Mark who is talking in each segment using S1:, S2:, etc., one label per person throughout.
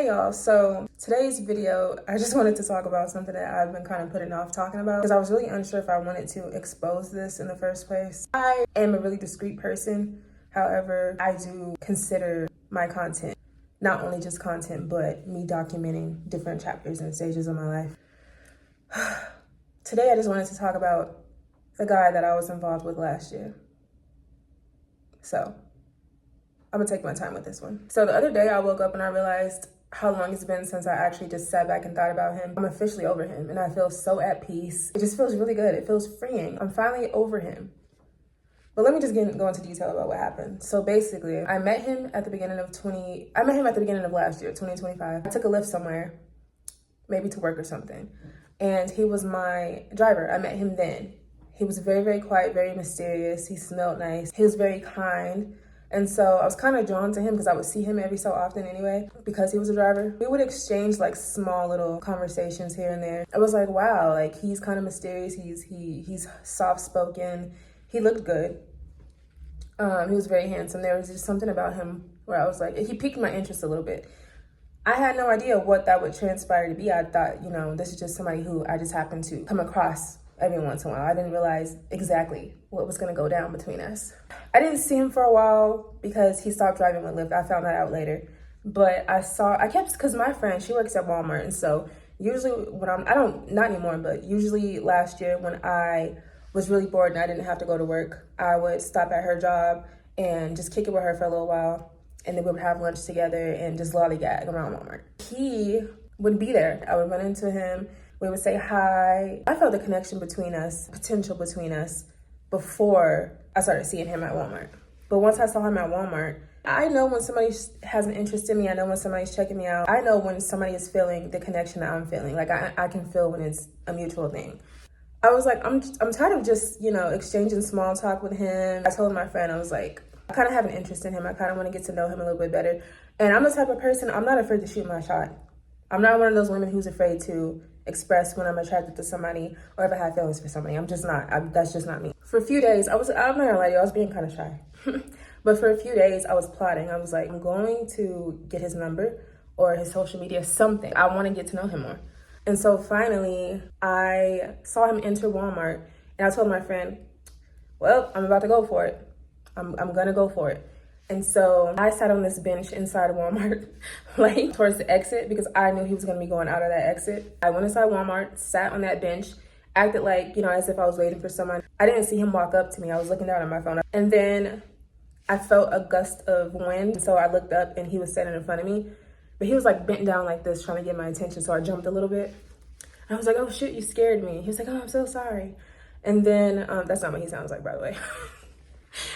S1: Hey y'all, so today's video, I just wanted to talk about something that I've been kind of putting off talking about because I was really unsure if I wanted to expose this in the first place. I am a really discreet person. However, I do consider my content, not only just content, but me documenting different chapters and stages of my life. Today, I just wanted to talk about the guy that I was involved with last year. So I'm gonna take my time with this one. So the other day I woke up and I realized how long it's been since I actually just sat back and thought about him. I'm officially over him and I feel so at peace. It just feels really good. It feels freeing. I'm finally over him. But let me just go into detail about what happened. So basically, I met him at the beginning of last year, 2025. I took a Lyft somewhere, maybe to work or something. And he was my driver. I met him then. He was very, very quiet, very mysterious. He smelled nice. He was very kind. And so I was kind of drawn to him because I would see him every so often anyway, because he was a driver. We would exchange like small little conversations here and there. I was like, wow, like he's kind of mysterious. He's soft-spoken. He looked good. He was very handsome. There was just something about him where I was like, he piqued my interest a little bit. I had no idea what that would transpire to be. I thought, this is just somebody who I just happened to come across every once in a while. I didn't realize exactly what was gonna go down between us. I didn't see him for a while because he stopped driving with Lyft. I found that out later. But because my friend, she works at Walmart. And so usually not anymore, but usually last year when I was really bored and I didn't have to go to work, I would stop at her job and just kick it with her for a little while. And then we would have lunch together and just lollygag around Walmart. He would be there. I would run into him. We would say hi. I felt the connection potential between us before I started seeing him at Walmart. But once I saw him at Walmart, I know when somebody has an interest in me. I know when somebody's checking me out. I know when somebody is feeling the connection that I'm feeling. Like I can feel when it's a mutual thing. I was like, I'm tired of just, exchanging small talk with him. I told my friend, I was like, I kind of have an interest in him. I kind of want to get to know him a little bit better. And I'm the type of person, I'm not afraid to shoot my shot. I'm not one of those women who's afraid to express when I'm attracted to somebody or if I have feelings for somebody. I'm just not. That's just not me. For a few days, I'm not gonna lie to you, I was being kind of shy. But for a few days, I was plotting. I was like, I'm going to get his number or his social media, something. I want to get to know him more. And so finally, I saw him enter Walmart and I told my friend, well, I'm about to go for it. I'm gonna go for it. And so I sat on this bench inside of Walmart, like towards the exit, because I knew he was gonna be going out of that exit. I went inside Walmart, sat on that bench, acted like, as if I was waiting for someone. I didn't see him walk up to me. I was looking down at my phone. And then I felt a gust of wind. So I looked up and he was standing in front of me, but he was like bent down like this, trying to get my attention. So I jumped a little bit. I was like, oh shoot, you scared me. He was like, oh, I'm so sorry. And then, that's not what he sounds like, by the way.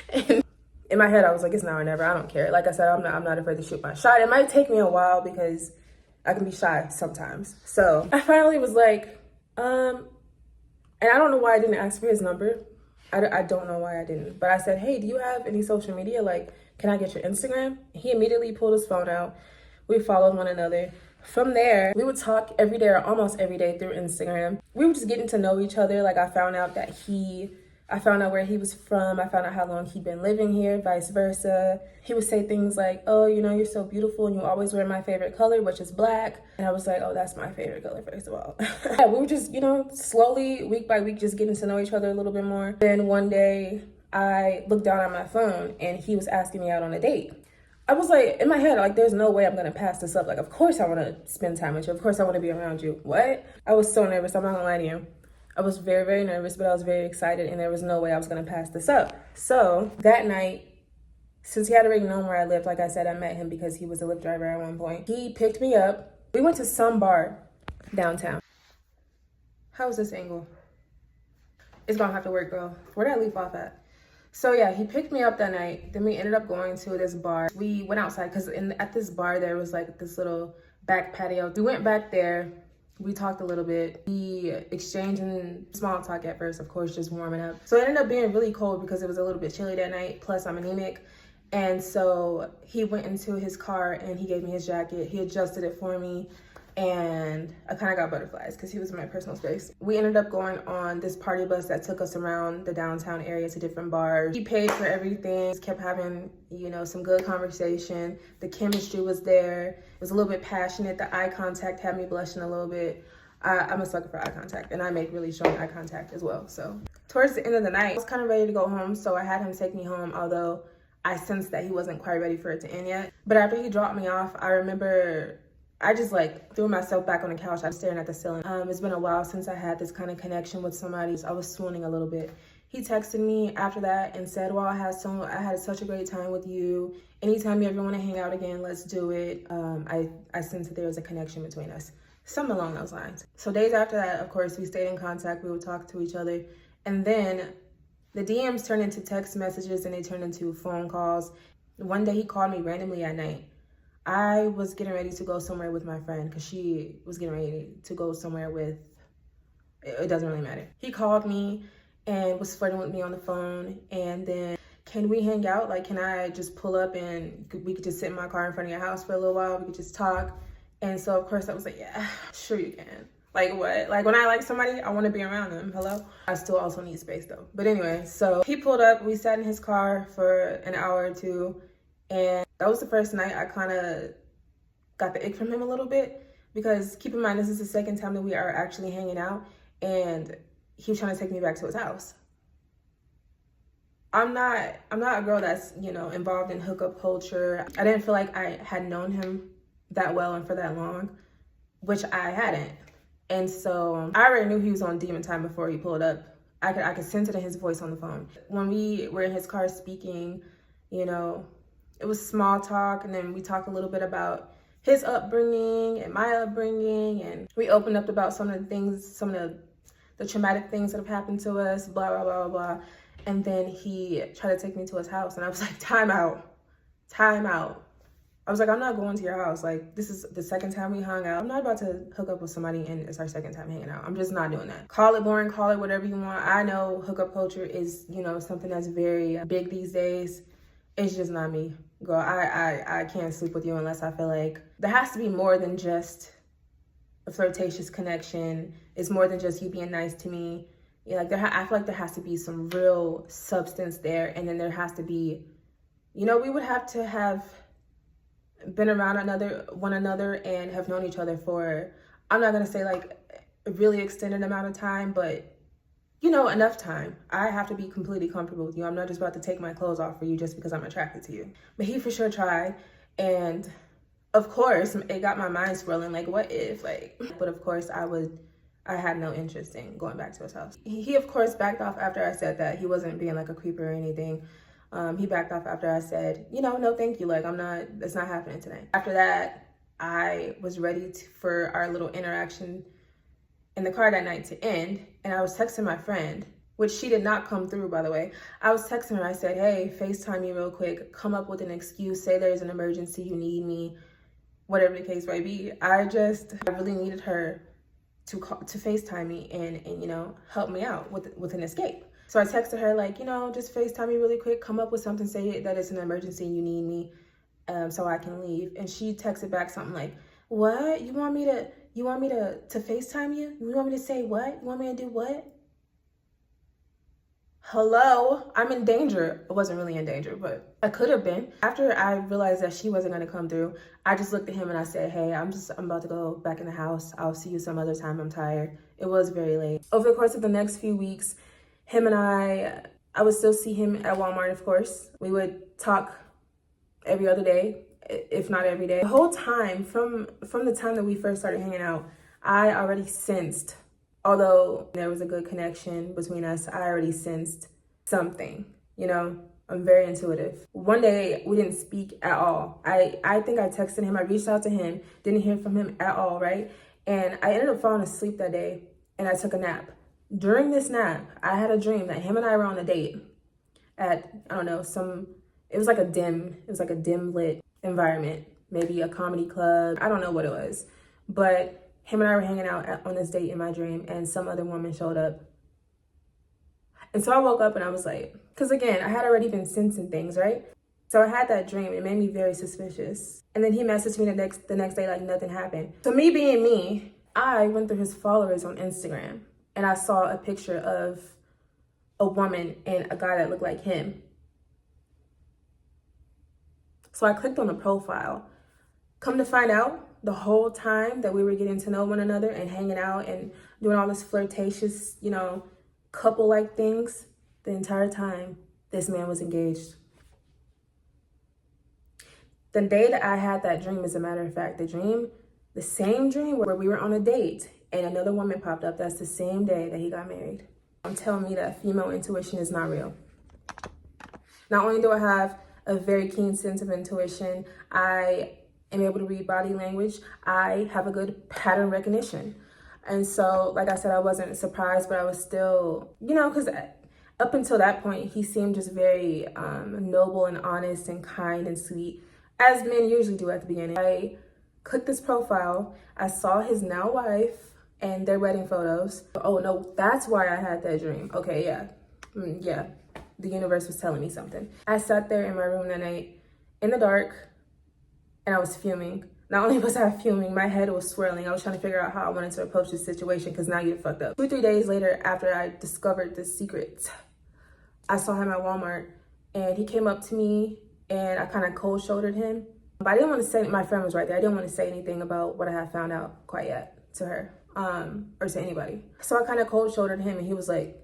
S1: And in my head, I was like, it's now or never. I don't care. Like I said, I'm not afraid to shoot my shot. It might take me a while because I can be shy sometimes. So I finally was like, and I don't know why I didn't ask for his number. I don't know why I didn't. But I said, hey, do you have any social media? Like, can I get your Instagram? He immediately pulled his phone out. We followed one another. From there, we would talk every day or almost every day through Instagram. We were just getting to know each other. Like I found out where he was from. I found out how long he'd been living here, vice versa. He would say things like, oh, you're so beautiful and you always wear my favorite color, which is black. And I was like, oh, that's my favorite color, first of all. Yeah, we were just, slowly, week by week, just getting to know each other a little bit more. Then one day I looked down at my phone and he was asking me out on a date. I was like, in my head, like, there's no way I'm gonna pass this up. Like, of course I wanna spend time with you. Of course I wanna be around you. What? I was so nervous, I'm not gonna lie to you. I was very, very nervous, but I was very excited and there was no way I was gonna pass this up. So that night, since he had already known where I lived, like I said, I met him because he was a Lyft driver at one point. He picked me up. We went to some bar downtown. How was this angle? It's gonna have to work, girl. Where did I leave off at? So yeah, he picked me up that night. Then we ended up going to this bar. We went outside because at this bar, there was like this little back patio. We went back there. We talked a little bit. We exchanged in small talk at first, of course, just warming up. So it ended up being really cold because it was a little bit chilly that night. Plus I'm anemic. And so he went into his car and he gave me his jacket. He adjusted it for me. and I kind of got butterflies because he was in my personal space. We ended up going on this party bus that took us around the downtown area to different bars. He paid for everything, just kept having, you know, some good conversation. The chemistry was there. It was a little bit passionate. The eye contact had me blushing a little bit. I'm a sucker for eye contact, and I make really strong eye contact as well. So towards the end of the night, I was kind of ready to go home, so I had him take me home, although I sensed that he wasn't quite ready for it to end yet. But after he dropped me off, I remember I just like threw myself back on the couch. I was staring at the ceiling. It's been a while since I had this kind of connection with somebody. I was swooning a little bit. He texted me after that and said, well, I had such a great time with you. Anytime you ever want to hang out again, let's do it. I sensed that there was a connection between us. Something along those lines. So days after that, of course, we stayed in contact. We would talk to each other. And then the DMs turned into text messages and they turned into phone calls. One day he called me randomly at night. I was getting ready to go somewhere with my friend because she was getting ready to go somewhere with, it doesn't really matter. He called me and was flirting with me on the phone. And then, can we hang out? Like, can I just pull up and we could just sit in my car in front of your house for a little while? We could just talk. And so, of course, I was like, yeah, sure you can. Like what? Like when I like somebody, I want to be around them. Hello? I still also need space though. But anyway, so he pulled up. We sat in his car for an hour or two. And that was the first night I kind of got the ick from him a little bit, because keep in mind, this is the second time that we are actually hanging out, and he was trying to take me back to his house. I'm not a girl that's, you know, involved in hookup culture. I didn't feel like I had known him that well and for that long, which I hadn't. And so I already knew he was on demon time before he pulled up. I could sense it in his voice on the phone. When we were in his car speaking, you know, it was small talk, and then we talked a little bit about his upbringing and my upbringing, and we opened up about some of the things, some of the traumatic things that have happened to us, blah, blah, blah, blah. And then he tried to take me to his house, and I was like, time out. I was like, I'm not going to your house. Like, this is the second time we hung out. I'm not about to hook up with somebody and it's our second time hanging out. I'm just not doing that. Call it boring, call it whatever you want. I know hookup culture is, you know, something that's very big these days. It's just not me. Girl, I can't sleep with you unless I feel like there has to be more than just a flirtatious connection. It's more than just you being nice to me. Yeah, like I feel like there has to be some real substance there, and then there has to be, you know, we would have to have been around one another and have known each other for, I'm not gonna say like a really extended amount of time, but you know, enough time. I have to be completely comfortable with you. I'm not just about to take my clothes off for you just because I'm attracted to you. But he for sure tried. And of course, it got my mind swirling, like, what if, like, but of course I had no interest in going back to his house. He of course backed off after I said that. He wasn't being like a creeper or anything. He backed off after I said, you know, no, thank you. Like, it's not happening tonight. After that, I was ready for our little interaction in the car that night to end, and I was texting my friend, which she did not come through, by the way. I was texting her. I said, hey, FaceTime me real quick, come up with an excuse, say there's an emergency, you need me, whatever the case may be. I really needed her to FaceTime me and you know, help me out with an escape. So I texted her like, you know, just FaceTime me really quick, come up with something, say that it's an emergency and you need me so I can leave. And she texted back something like, what? You want me to FaceTime you? You want me to say what? You want me to do what? Hello? I'm in danger. I wasn't really in danger, but I could have been. After I realized that she wasn't going to come through, I just looked at him and I said, hey, I'm about to go back in the house. I'll see you some other time. I'm tired. It was very late. Over the course of the next few weeks, him and I would still see him at Walmart, of course. We would talk every other day, if not every day. The whole time, from the time that we first started hanging out, I already sensed, although there was a good connection between us, I already sensed something, you know? I'm very intuitive. One day, we didn't speak at all. I think I texted him, I reached out to him, didn't hear from him at all, right? And I ended up falling asleep that day, and I took a nap. During this nap, I had a dream that him and I were on a date at, I don't know, it was like a dim lit environment, maybe a comedy club. I don't know what it was, but him and I were hanging out on this date in my dream, and some other woman showed up. And so I woke up and I was like, because again, I had already been sensing things, right? So I had that dream. It made me very suspicious. And then he messaged me the next day like nothing happened. So me being me, I went through his followers on Instagram and I saw a picture of a woman and a guy that looked like him. So I clicked on the profile. Come to find out, the whole time that we were getting to know one another and hanging out and doing all this flirtatious, couple-like things, the entire time, this man was engaged. The day that I had that dream, as a matter of fact, the same dream where we were on a date and another woman popped up, that's the same day that he got married. Telling me that female intuition is not real. Not only do I have a very keen sense of intuition, I am able to read body language, I have a good pattern recognition. And so, like I said, I wasn't surprised, but I was still, because up until that point, he seemed just very noble and honest and kind and sweet, as men usually do at the beginning. I clicked this profile, I saw his now wife and their wedding photos. Oh no, that's why I had that dream. Okay, yeah, the universe was telling me something. I sat there in my room that night in the dark and I was fuming. Not only was I fuming, my head was swirling. I was trying to figure out how I wanted to approach this situation because now you're fucked up. 2-3 days later, after I discovered this secret, I saw him at Walmart and he came up to me and I kind of cold shouldered him. But I didn't want to say, my friend was right there. I didn't want to say anything about what I had found out quite yet to her or to anybody. So I kind of cold shouldered him and he was like,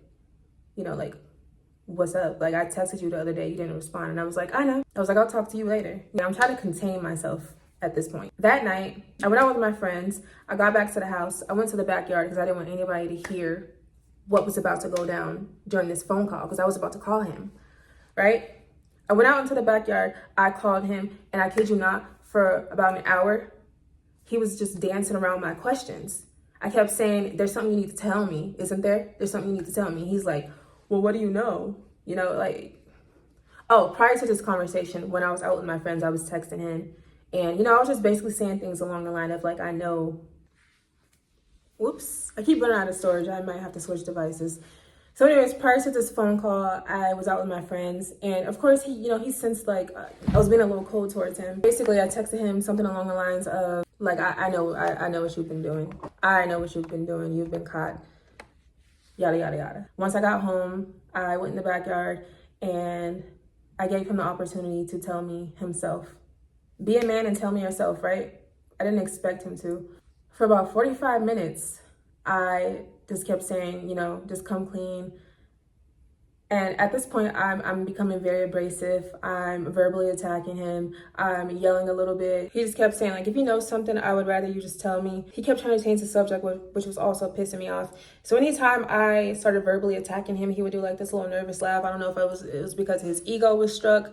S1: what's up? Like, I texted you the other day, you didn't respond. And I was like, I know. I was like, I'll talk to you later. I'm trying to contain myself at this point. That night, I went out with my friends. I got back to the house. I went to the backyard because I didn't want anybody to hear what was about to go down during this phone call because I was about to call him, right? I went out into the backyard. I called him and I kid you not, for about an hour, he was just dancing around my questions. I kept saying, there's something you need to tell me, isn't there? There's something you need to tell me. He's like, well, what do you know? Prior to this conversation, when I was out with my friends, I was texting him. And, I was just basically saying things along the line of like, I know. Whoops, I keep running out of storage. I might have to switch devices. So anyways, prior to this phone call, I was out with my friends. And of course, he sensed like I was being a little cold towards him. Basically, I texted him something along the lines of like, I know what you've been doing. I know what you've been doing. You've been caught. Yada, yada, yada. Once I got home, I went in the backyard and I gave him the opportunity to tell me himself. Be a man and tell me yourself, right? I didn't expect him to. For about 45 minutes, I just kept saying, just come clean. And at this point, I'm becoming very abrasive. I'm verbally attacking him. I'm yelling a little bit. He just kept saying, like, if you know something, I would rather you just tell me. He kept trying to change the subject, which was also pissing me off. So anytime I started verbally attacking him, he would do like this little nervous laugh. I don't know if it was because his ego was struck.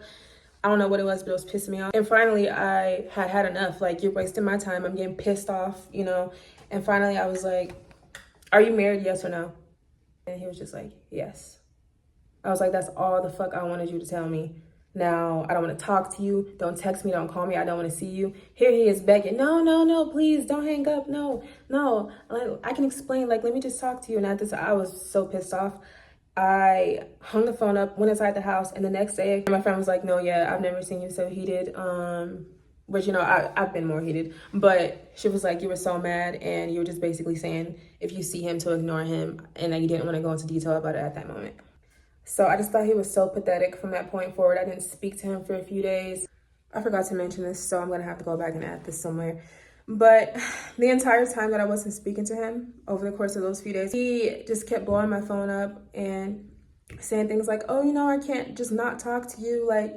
S1: I don't know what it was, but it was pissing me off. And finally, I had enough. Like, you're wasting my time. I'm getting pissed off, And finally, I was like, are you married, yes or no? And he was just like, yes. I was like, that's all the fuck I wanted you to tell me. Now, I don't want to talk to you. Don't text me. Don't call me. I don't want to see you. Here he is begging. No, please don't hang up. No. Like, I can explain. Like, let me just talk to you. And at this, I was so pissed off. I hung the phone up, went inside the house. And the next day, my friend was like, no, yeah, I've never seen you so heated. Which, I've been more heated. But she was like, you were so mad. And you were just basically saying, if you see him, to ignore him. And that you didn't want to go into detail about it at that moment. So I just thought he was so pathetic from that point forward. I didn't speak to him for a few days. I forgot to mention this, so I'm going to have to go back and add this somewhere. But the entire time that I wasn't speaking to him, over the course of those few days, he just kept blowing my phone up and saying things like, oh, I can't just not talk to you. Like,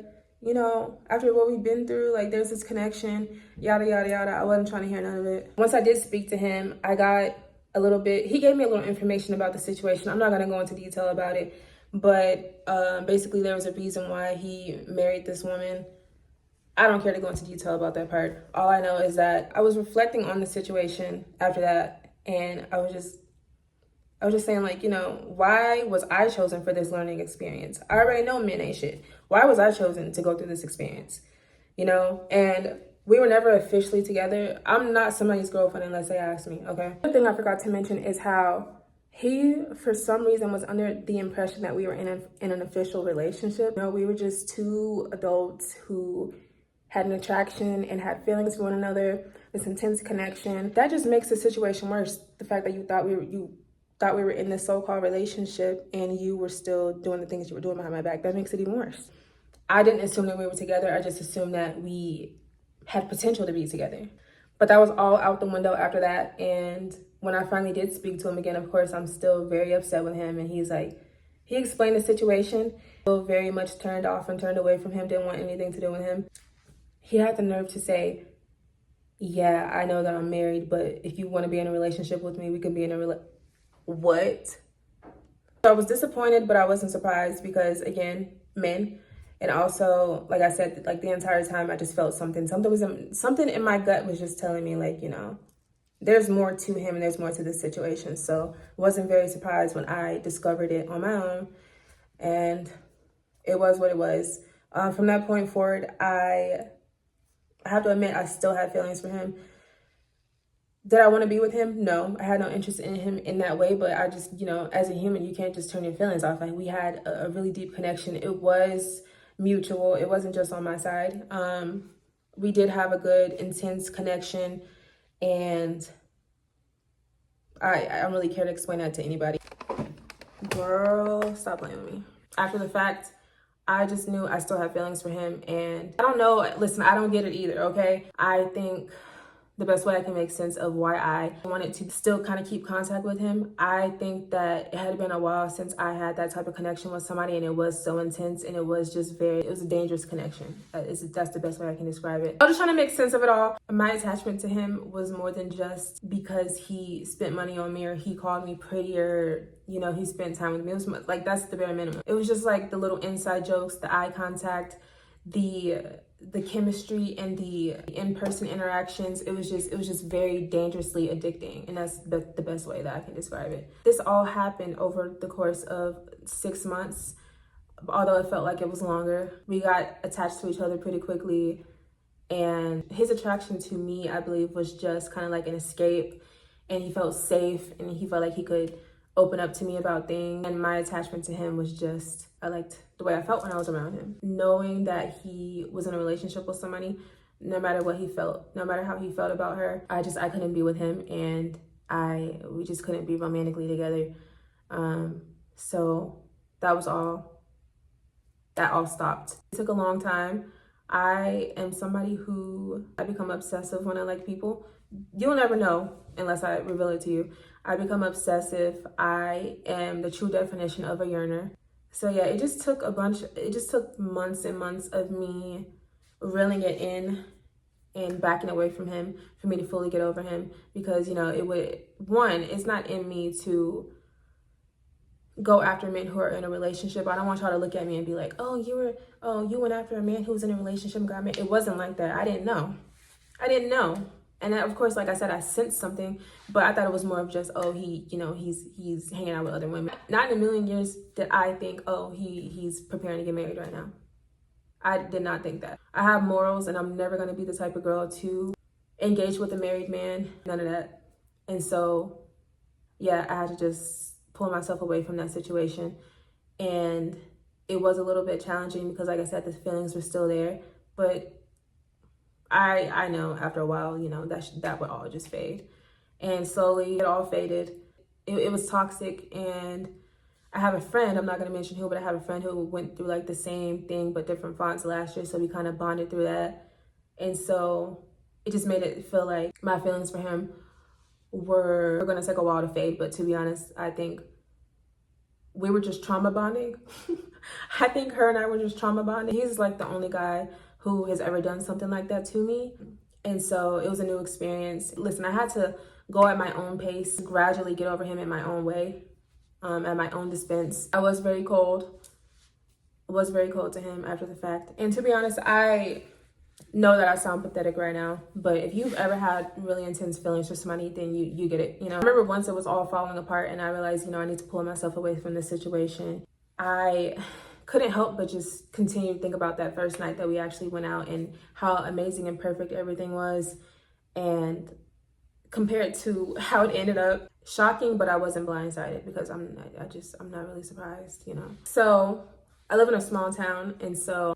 S1: after what we've been through, like, there's this connection, yada, yada, yada. I wasn't trying to hear none of it. Once I did speak to him, he gave me a little information about the situation. I'm not going to go into detail about it. But basically, there was a reason why he married this woman. I don't care to go into detail about that part. All I know is that I was reflecting on the situation after that. And I was just saying, like, why was I chosen for this learning experience? I already know men ain't shit. Why was I chosen to go through this experience? And we were never officially together. I'm not somebody's girlfriend unless they ask me, okay? The thing I forgot to mention is how He, for some reason, was under the impression that we were in an official relationship. No, we were just two adults who had an attraction and had feelings for one another, this intense connection. That just makes the situation worse. The fact that you thought we were in this so-called relationship and you were still doing the things you were doing behind my back, that makes it even worse. I didn't assume that we were together. I just assumed that we had potential to be together. But that was all out the window after that. And when I finally did speak to him again, of course, I'm still very upset with him. And he explained the situation. Still very much turned off and turned away from him, didn't want anything to do with him. He had the nerve to say, yeah, I know that I'm married, but if you want to be in a relationship with me, we can be in a What? So I was disappointed, but I wasn't surprised because, again, men. And also, like I said, like the entire time, I just felt something in my gut was just telling me, like, there's more to him and there's more to this situation. So I wasn't very surprised when I discovered it on my own, and it was what it was. From that point forward, I have to admit, I still had feelings for him. Did I want to be with him? No, I had no interest in him in that way, but I just, as a human, you can't just turn your feelings off. Like, we had a really deep connection. It was mutual. It wasn't just on my side. We did have a good, intense connection, and I don't really care to explain that to anybody. Girl, stop playing with me. After the fact, I just knew I still had feelings for him, and I don't know, listen, I don't get it either, okay? I think the best way I can make sense of why I wanted to still kind of keep contact with him. I think that it had been a while since I had that type of connection with somebody, and it was so intense, and it was a dangerous connection. That's the best way I can describe it. I was just trying to make sense of it all. My attachment to him was more than just because he spent money on me or he called me pretty or, he spent time with me. It was like, that's the bare minimum. It was just like the little inside jokes, the eye contact, the chemistry and the in-person interactions. It was just very dangerously addicting, and that's the best way that I can describe it. This all happened over the course of 6 months, although it felt like it was longer. We got attached to each other pretty quickly, and his attraction to me, I believe, was just kind of like an escape, and he felt safe and he felt like he could open up to me about things. And my attachment to him was just, I liked the way I felt when I was around him. Knowing that he was in a relationship with somebody, no matter what he felt, no matter how he felt about her, I couldn't be with him, and we just couldn't be romantically together. So that all stopped. It took a long time. I am somebody who, I become obsessive when I like people. You'll never know unless I reveal it to you. I become obsessive. I am the true definition of a yearner. So yeah, it just took months and months of me reeling it in and backing away from him for me to fully get over him, because, it's not in me to go after men who are in a relationship. I don't want y'all to look at me and be like, you went after a man who was in a relationship and got married. It wasn't like that. I didn't know. And of course, like I said, I sensed something, but I thought it was more of just, he's hanging out with other women. Not in a million years did I think, he's preparing to get married right now. I did not think that. I have morals, and I'm never going to be the type of girl to engage with a married man. None of that. And so, yeah, I had to just pull myself away from that situation. And it was a little bit challenging because, like I said, the feelings were still there, but I know after a while, that would all just fade. And slowly it all faded. It was toxic. And I have a friend, I'm not going to mention who, but I have a friend who went through like the same thing, but different fonts last year. So we kind of bonded through that. And so it just made it feel like my feelings for him were going to take a while to fade. But to be honest, I think we were just trauma bonding. I think her and I were just trauma bonding. He's like the only guy who has ever done something like that to me. And so it was a new experience. Listen, I had to go at my own pace, gradually get over him in my own way, at my own expense. I was very cold. To him after the fact. And to be honest, I know that I sound pathetic right now, but if you've ever had really intense feelings for somebody, then you get it. I remember once it was all falling apart and I realized, I need to pull myself away from this situation. I couldn't help but just continue to think about that first night that we actually went out and how amazing and perfect everything was, and compared to how it ended up, shocking, but I wasn't blindsided because I'm not really surprised, you know. So I live in a small town, and so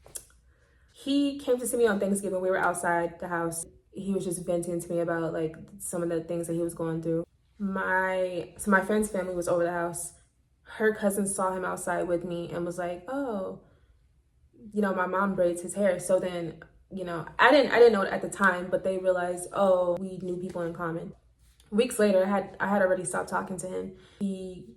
S1: he came to see me on Thanksgiving. We were outside the house. He was just venting to me about like some of the things that he was going through. My friend's family was over the house. Her cousin saw him outside with me and was like, "Oh, you know, my mom braids his hair." So then, you know, I didn't know it at the time, but they realized, oh, we knew people in common. Weeks later, I had already stopped talking to him. He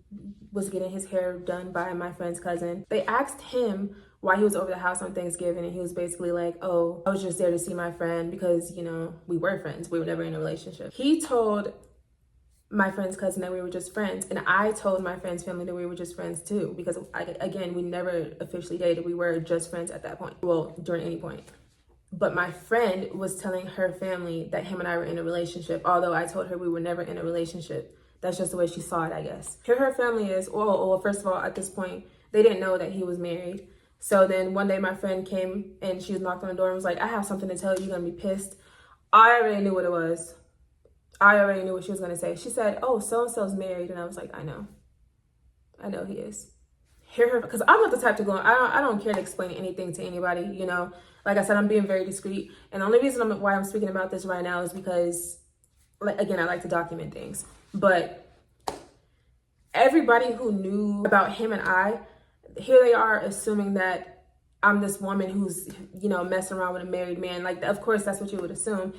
S1: was getting his hair done by my friend's cousin. They asked him why he was over the house on Thanksgiving, and he was basically like, "Oh, I was just there to see my friend because, you know, we were friends. We were never in a relationship." He told my friend's cousin that we were just friends, and I told my friend's family that we were just friends too, because again, we never officially dated. We were just friends at that point. Well, during any point. But my friend was telling her family that him and I were in a relationship, although I told her we were never in a relationship. That's just the way she saw it, I guess. Here her family is, well, first of all, at this point, they didn't know that he was married. So then one day my friend came and she was knocked on the door and was like, "I have something to tell you, you're gonna be pissed." I already knew what it was. I already knew what she was gonna say. She said, "Oh, so-and-so's married." And I was like, I know he is. Hear her, because I'm not the type to go, I don't care to explain anything to anybody, you know. Like I said, I'm being very discreet. And the only reason why I'm speaking about this right now is because, like, again, I like to document things. But everybody who knew about him and I, here they are assuming that I'm this woman who's, you know, messing around with a married man. Like, of course, that's what you would assume,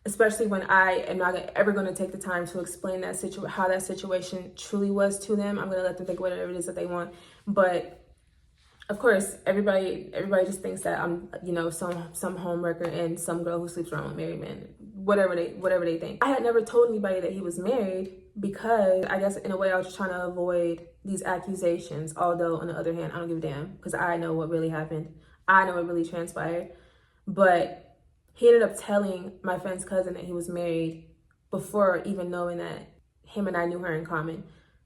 S1: especially when I am not ever going to take the time to explain that how that situation truly was to them. I'm going to let them think whatever it is that they want. But of course, everybody just thinks that I'm, you know, some homewrecker and some girl who sleeps around with married men, whatever they think. I had never told anybody that he was married because I guess in a way I was just trying to avoid these accusations. Although on the other hand, I don't give a damn because I know what really happened. I know what really transpired. But he ended up telling my friend's cousin that he was married before even knowing that him and I knew her in common.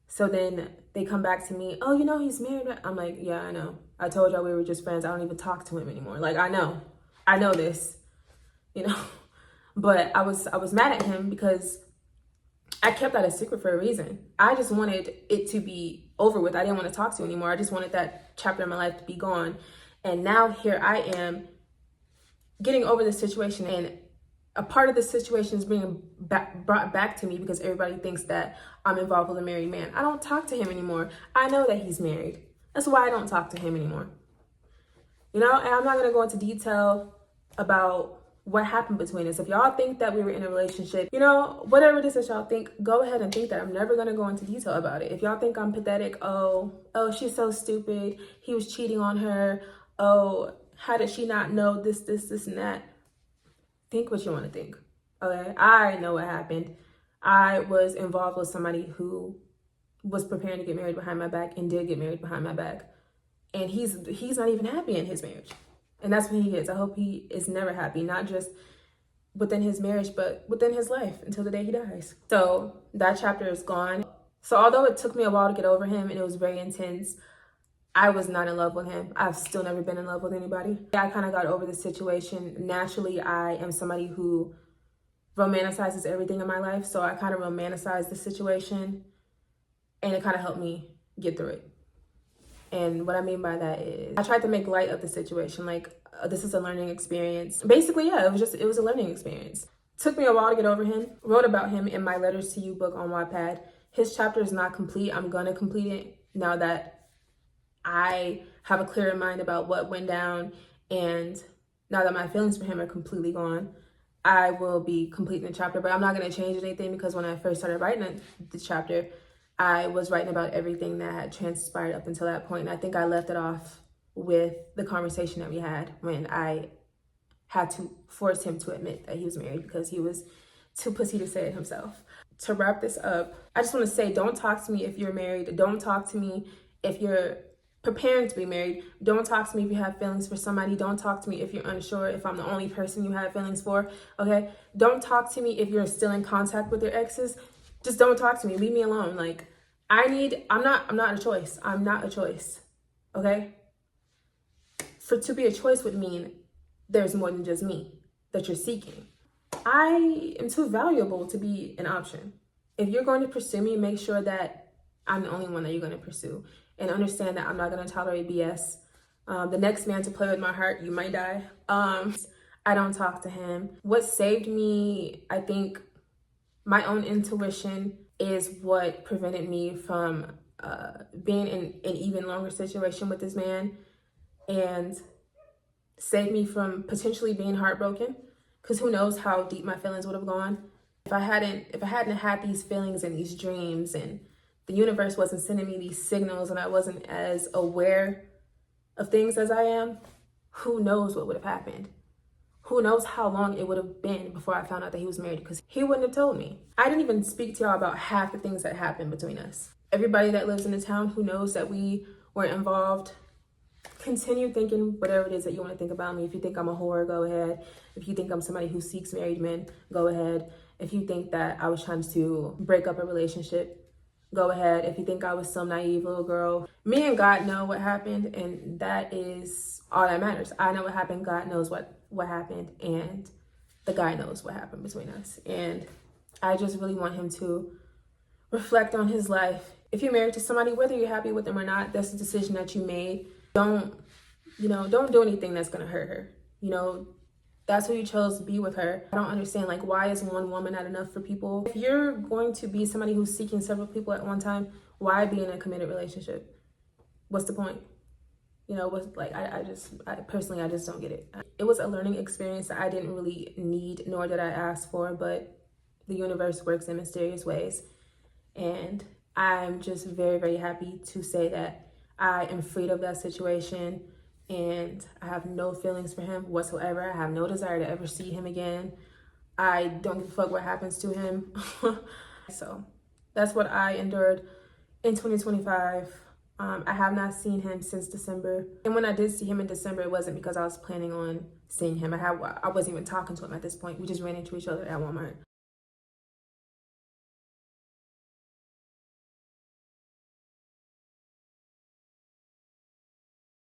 S1: So then they come back to me, "Oh, you know, he's married." I'm like, "Yeah, I know. I told y'all we were just friends. I don't even talk to him anymore." Like, I know this, you know. But I was mad at him because I kept that a secret for a reason. I just wanted it to be over with. I didn't want to talk to him anymore. I just wanted that chapter of my life to be gone. And now here I am getting over this situation, and a part of this situation is being brought back to me because everybody thinks that I'm involved with a married man. I don't talk to him anymore. I know that he's married. That's why I don't talk to him anymore. You know, and I'm not going to go into detail about what happened between us. If y'all think that we were in a relationship, you know, whatever it is that y'all think, go ahead and think that. I'm never going to go into detail about it. If y'all think I'm pathetic, oh, she's so stupid, he was cheating on her, oh, how did she not know this, and that? Think what you want to think, okay? I know what happened. I was involved with somebody who was preparing to get married behind my back and did get married behind my back. And he's not even happy in his marriage. And that's what he is. I hope he is never happy, not just within his marriage, but within his life until the day he dies. So that chapter is gone. So although it took me a while to get over him and it was very intense, I was not in love with him. I've still never been in love with anybody. I kind of got over the situation. Naturally, I am somebody who romanticizes everything in my life. So I kind of romanticized the situation and it kind of helped me get through it. And what I mean by that is I tried to make light of the situation. Like, this is a learning experience. Basically, yeah, it was a learning experience. Took me a while to get over him. Wrote about him in my Letters to You book on Wattpad. His chapter is not complete. I'm gonna complete it now that I have a clearer mind about what went down, and now that my feelings for him are completely gone, I will be completing the chapter. But I'm not going to change anything because when I first started writing the chapter, I was writing about everything that had transpired up until that point. And I think I left it off with the conversation that we had when I had to force him to admit that he was married because he was too pussy to say it himself. To wrap this up, I just want to say, don't talk to me if you're married. Don't talk to me if you're preparing to be married. Don't talk to me if you have feelings for somebody. Don't talk to me if you're unsure if I'm the only person you have feelings for, okay? Don't talk to me if you're still in contact with your exes. Just don't talk to me. Leave me alone. Like, I'm not a choice. I'm not a choice, okay? To be a choice would mean there's more than just me that you're seeking. I am too valuable to be an option. If you're going to pursue me, make sure that I'm the only one that you're going to pursue, and understand that I'm not going to tolerate BS. The next man to play with my heart, you might die. I don't talk to him. What saved me, I think, my own intuition is what prevented me from being in an even longer situation with this man, and saved me from potentially being heartbroken. Because who knows how deep my feelings would have gone if I hadn't had these feelings and these dreams, and the universe wasn't sending me these signals, and I wasn't as aware of things as I am. Who knows what would have happened? Who knows how long it would have been before I found out that he was married, because he wouldn't have told me. I didn't even speak to y'all about half the things that happened between us. Everybody that lives in the town who knows that we were involved, continue thinking whatever it is that you want to think about me. If you think I'm a whore, go ahead. If you think I'm somebody who seeks married men, go ahead. If you think that I was trying to break up a relationship, go ahead. If you think I was some naive little girl, me and God know what happened, and that is all that matters. I know what happened. God knows what happened, and the guy knows what happened between us. And I just really want him to reflect on his life. If you're married to somebody, whether you're happy with them or not, that's a decision that you made. Don't do anything that's gonna hurt her. That's who you chose to be with her. I don't understand, like, why is one woman not enough for people? If you're going to be somebody who's seeking several people at one time, why be in a committed relationship? What's the point? I personally just don't get it. It was a learning experience that I didn't really need, nor did I ask for, but the universe works in mysterious ways. And I'm just very, very happy to say that I am freed of that situation, and I have no feelings for him whatsoever. I have no desire to ever see him again. I don't give a fuck what happens to him. So that's what I endured in 2025. I have not seen him since December. And when I did see him in December, it wasn't because I was planning on seeing him. I wasn't even talking to him at this point. We just ran into each other at Walmart.